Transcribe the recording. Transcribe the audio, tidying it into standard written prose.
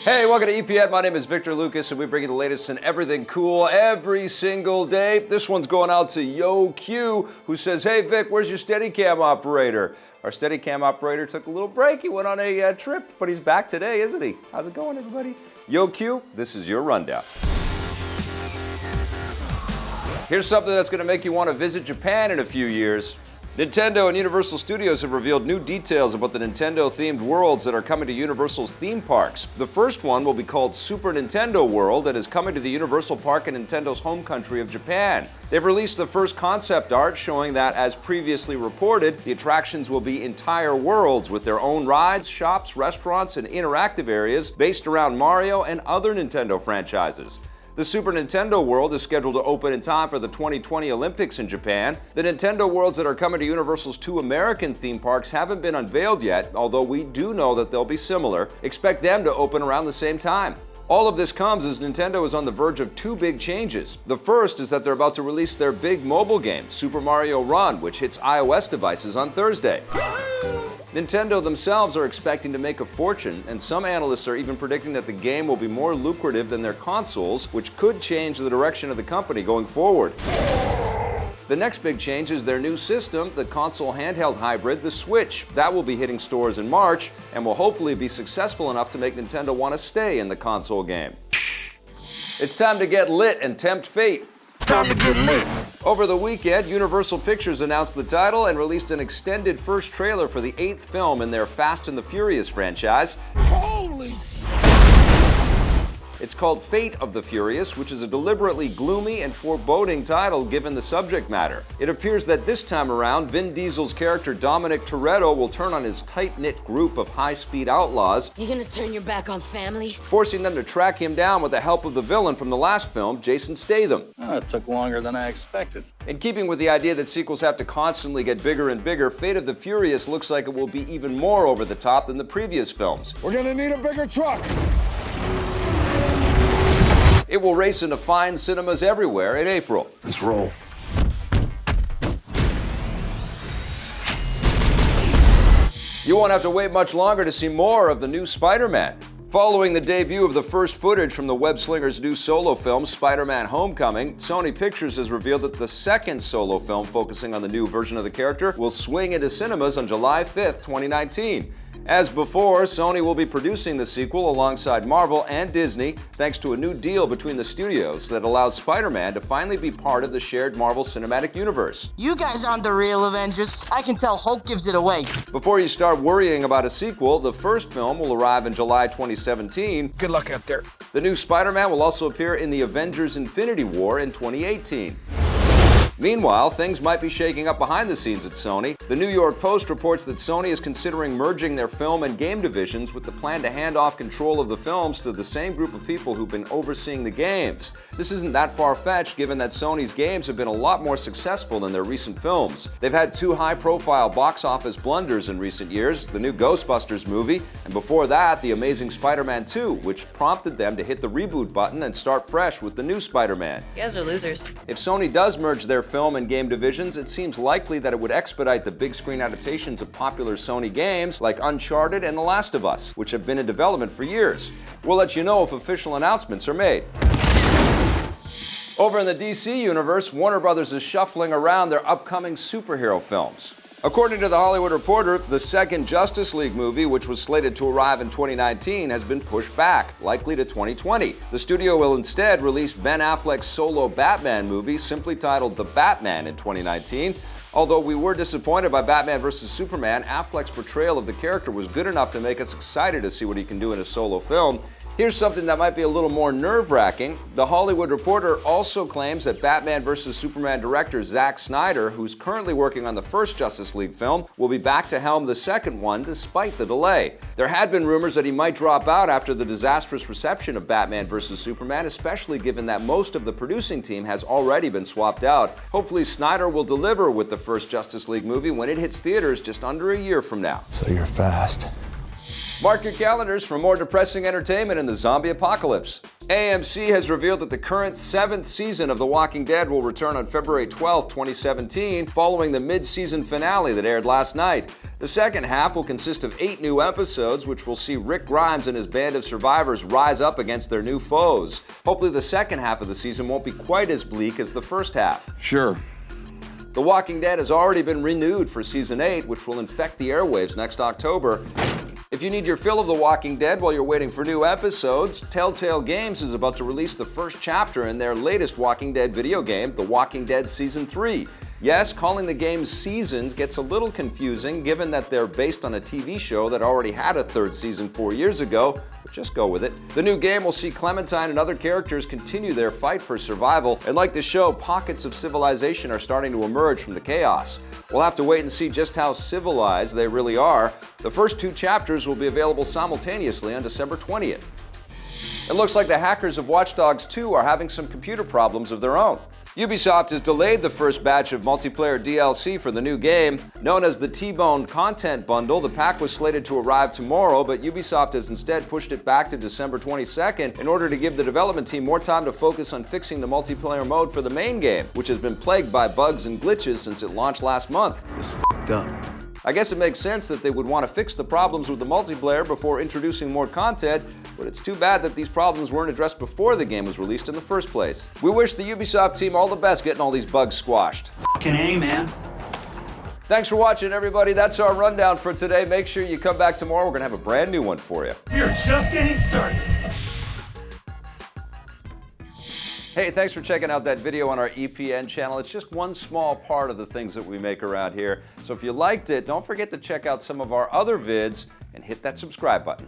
Hey, welcome to EPN. My name is Victor Lucas, and we bring you the latest in everything cool every single day. This one's going out to Yo Q, who says, "Hey Vic, where's your Steadicam operator?" Our Steadicam operator took a little break. He went on a trip, but he's back today, isn't he? How's it going, everybody? Yo Q, this is your rundown. Here's something that's going to make you want to visit Japan in a few years. Nintendo and Universal Studios have revealed new details about the Nintendo-themed worlds that are coming to Universal's theme parks. The first one will be called Super Nintendo World and is coming to the Universal Park in Nintendo's home country of Japan. They've released the first concept art showing that, as previously reported, the attractions will be entire worlds with their own rides, shops, restaurants, and interactive areas based around Mario and other Nintendo franchises. The Super Nintendo World is scheduled to open in time for the 2020 Olympics in Japan. The Nintendo worlds that are coming to Universal's two American theme parks haven't been unveiled yet, although we do know that they'll be similar. Expect them to open around the same time. All of this comes as Nintendo is on the verge of two big changes. The first is that they're about to release their big mobile game, Super Mario Run, which hits iOS devices on Thursday. Nintendo themselves are expecting to make a fortune, and some analysts are even predicting that the game will be more lucrative than their consoles, which could change the direction of the company going forward. The next big change is their new system, the console handheld hybrid, the Switch. That will be hitting stores in March and will hopefully be successful enough to make Nintendo want to stay in the console game. It's time to get lit and tempt fate. Time to get lit. Over the weekend, Universal Pictures announced the title and released an extended first trailer for the 8th film in their Fast and the Furious franchise. Holy It's called Fate of the Furious, which is a deliberately gloomy and foreboding title given the subject matter. It appears that this time around, Vin Diesel's character Dominic Toretto will turn on his tight-knit group of high-speed outlaws. You gonna turn your back on family? Forcing them to track him down with the help of the villain from the last film, Jason Statham. It took longer than I expected. In keeping with the idea that sequels have to constantly get bigger and bigger, Fate of the Furious looks like it will be even more over the top than the previous films. We're gonna need a bigger truck. It will race into fine cinemas everywhere in April. Let's roll. You won't have to wait much longer to see more of the new Spider-Man. Following the debut of the first footage from the web-slinger's new solo film, Spider-Man Homecoming, Sony Pictures has revealed that the second solo film focusing on the new version of the character will swing into cinemas on July 5th, 2019. As before, Sony will be producing the sequel alongside Marvel and Disney, thanks to a new deal between the studios that allows Spider-Man to finally be part of the shared Marvel Cinematic Universe. You guys aren't the real Avengers. I can tell Hulk gives it away. Before you start worrying about a sequel, the first film will arrive in July 2017. Good luck out there. The new Spider-Man will also appear in the Avengers Infinity War in 2018. Meanwhile, things might be shaking up behind the scenes at Sony. The New York Post reports that Sony is considering merging their film and game divisions with the plan to hand off control of the films to the same group of people who've been overseeing the games. This isn't that far-fetched given that Sony's games have been a lot more successful than their recent films. They've had two high-profile box office blunders in recent years, the new Ghostbusters movie, and before that, The Amazing Spider-Man 2, which prompted them to hit the reboot button and start fresh with the new Spider-Man. You guys are losers. If Sony does merge their film and game divisions, it seems likely that it would expedite the big screen adaptations of popular Sony games like Uncharted and The Last of Us, which have been in development for years. We'll let you know if official announcements are made. Over in the DC universe, Warner Brothers is shuffling around their upcoming superhero films. According to The Hollywood Reporter, the second Justice League movie, which was slated to arrive in 2019, has been pushed back, likely to 2020. The studio will instead release Ben Affleck's solo Batman movie, simply titled The Batman, in 2019. Although we were disappointed by Batman vs. Superman, Affleck's portrayal of the character was good enough to make us excited to see what he can do in a solo film. Here's something that might be a little more nerve-wracking. The Hollywood Reporter also claims that Batman vs. Superman director Zack Snyder, who's currently working on the first Justice League film, will be back to helm the second one despite the delay. There had been rumors that he might drop out after the disastrous reception of Batman vs. Superman, especially given that most of the producing team has already been swapped out. Hopefully Snyder will deliver with the first Justice League movie when it hits theaters just under a year from now. So you're fast. Mark your calendars for more depressing entertainment in the zombie apocalypse. AMC has revealed that the current 7th season of The Walking Dead will return on February 12, 2017, following the mid-season finale that aired last night. The second half will consist of 8 new episodes, which will see Rick Grimes and his band of survivors rise up against their new foes. Hopefully the second half of the season won't be quite as bleak as the first half. Sure. The Walking Dead has already been renewed for Season 8, which will infect the airwaves next October. If you need your fill of The Walking Dead while you're waiting for new episodes, Telltale Games is about to release the first chapter in their latest Walking Dead video game, The Walking Dead Season 3. Yes, calling the game seasons gets a little confusing given that they're based on a TV show that already had a 3rd season 4 years ago, but just go with it. The new game will see Clementine and other characters continue their fight for survival, and like the show, pockets of civilization are starting to emerge from the chaos. We'll have to wait and see just how civilized they really are. The first 2 chapters will be available simultaneously on December 20th. It looks like the hackers of Watch Dogs 2 are having some computer problems of their own. Ubisoft has delayed the first batch of multiplayer DLC for the new game. Known as the T-Bone Content Bundle, the pack was slated to arrive tomorrow, but Ubisoft has instead pushed it back to December 22nd in order to give the development team more time to focus on fixing the multiplayer mode for the main game, which has been plagued by bugs and glitches since it launched last month. It's f***ed up. I guess it makes sense that they would want to fix the problems with the multiplayer before introducing more content, but it's too bad that these problems weren't addressed before the game was released in the first place. We wish the Ubisoft team all the best getting all these bugs squashed. Fucking A, man. Thanks for watching, everybody. That's our rundown for today. Make sure you come back tomorrow. We're going to have a brand new one for you. You're just getting started. Hey, thanks for checking out that video on our EPN channel. It's just one small part of the things that we make around here. So if you liked it, don't forget to check out some of our other vids and hit that subscribe button.